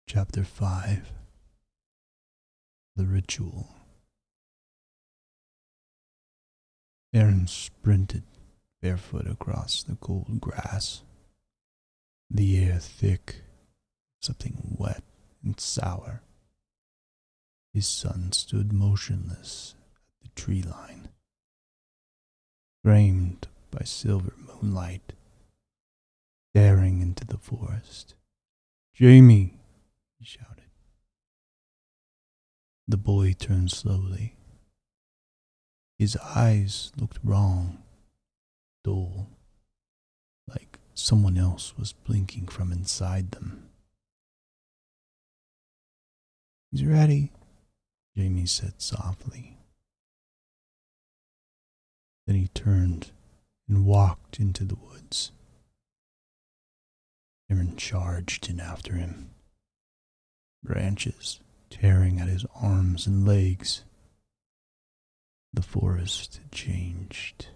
Chapter 5. The Ritual. Aaron sprinted barefoot across the cold grass, the air thick, something wet and sour. His son stood motionless at the tree line, framed by silver moonlight, staring into the forest. "Jamie!" he shouted. The boy turned slowly. His eyes looked wrong, dull, like someone else was blinking from inside them. "He's ready," Jamie said softly. Then he turned and walked into the woods. Aaron charged in after him, branches tearing at his arms and legs. The forest had changed.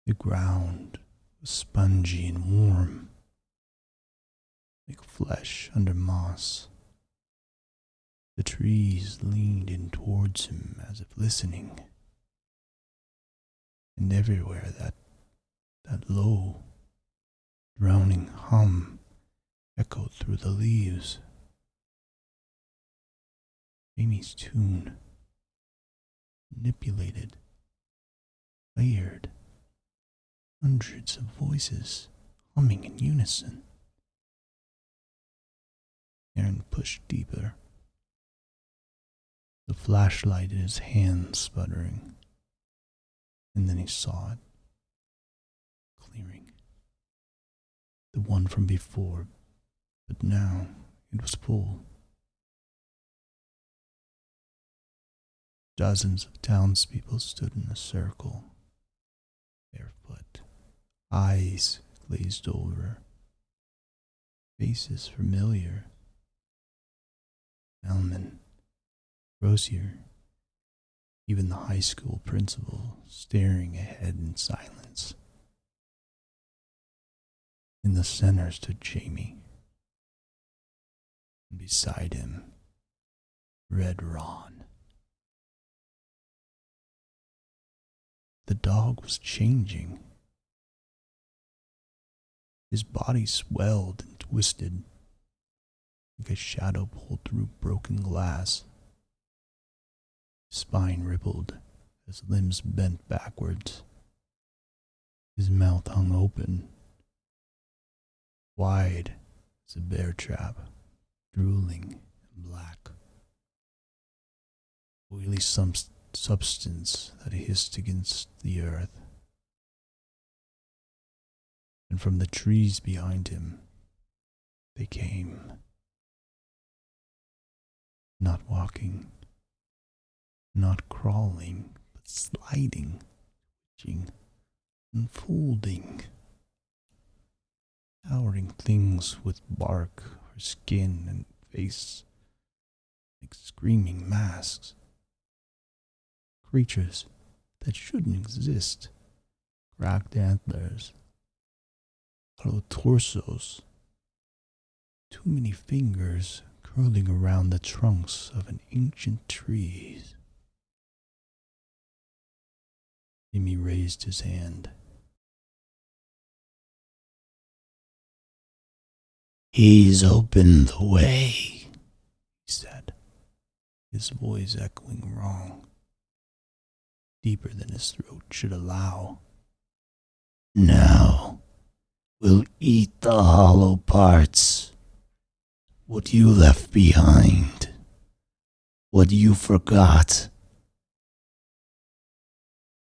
The ground was spongy and warm, like flesh under moss. The trees leaned in towards him as if listening. And everywhere that low, drowning hum echoed through the leaves. Jamie's tune, manipulated, layered, hundreds of voices humming in unison. Aaron pushed deeper, the flashlight in his hand sputtering, and then he saw it, clearing. The one from before, but now it was full. Dozens of townspeople stood in a circle, barefoot, eyes glazed over, faces familiar. Alman, Rosier, even the high school principal staring ahead in silence. In the center stood Jamie, and beside him, Red Ron. The dog was changing. His body swelled and twisted, like a shadow pulled through broken glass. His spine rippled as limbs bent backwards. His mouth hung open, wide as a bear trap, drooling and black. Oily substance that hissed against the earth. And from the trees behind him, they came. Not walking, not crawling, but sliding, twitching, unfolding. Towering things with bark or skin and face, like screaming masks. Creatures that shouldn't exist. Cracked antlers, hollow torsos, too many fingers curling around the trunks of an ancient trees. Jimmy raised his hand. "He's opened the way," he said, his voice echoing wrong, deeper than his throat should allow. "Now we'll eat the hollow parts. What you left behind. What you forgot."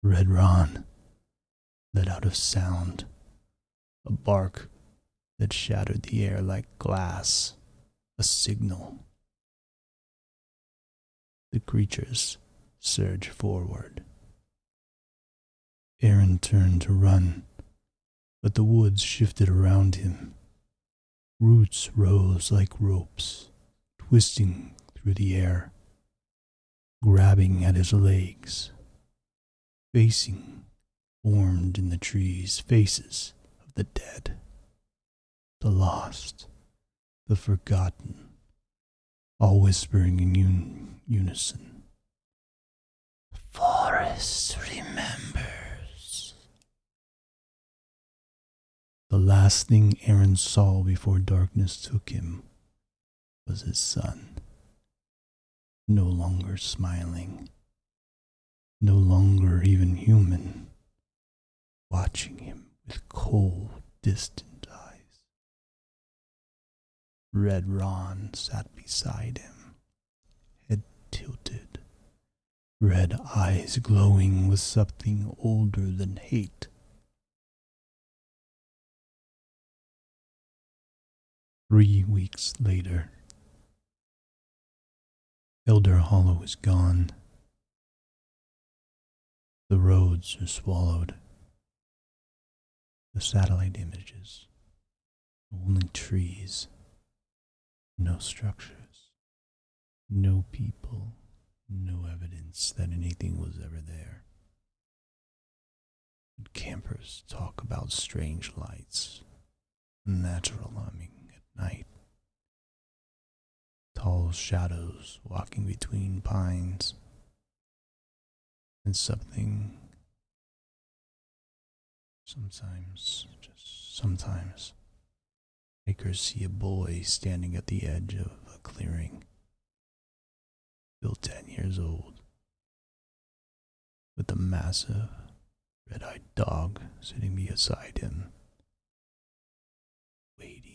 Red Ron let out a sound, a bark that shattered the air like glass, a signal. The creatures surged forward. Aaron turned to run, but the woods shifted around him. Roots rose like ropes, twisting through the air, grabbing at his legs. Facing formed in the trees faces of the dead, the lost, the forgotten, all whispering in unison. Forest remembers. The last thing Aaron saw before darkness took him was his son, no longer smiling, no longer even human, watching him with cold, distant eyes. Red Ron sat beside him, head tilted, red eyes glowing with something older than hate. 3 weeks later, Elder Hollow is gone. The roads are swallowed. The satellite images, only trees, no structures, no people, no evidence that anything was ever there. And campers talk about strange lights, natural humming at night, tall shadows walking between pines, and something. Sometimes, just sometimes, hikers see a boy standing at the edge of a clearing, still 10 years old, with a massive, red-eyed dog sitting beside him, waiting.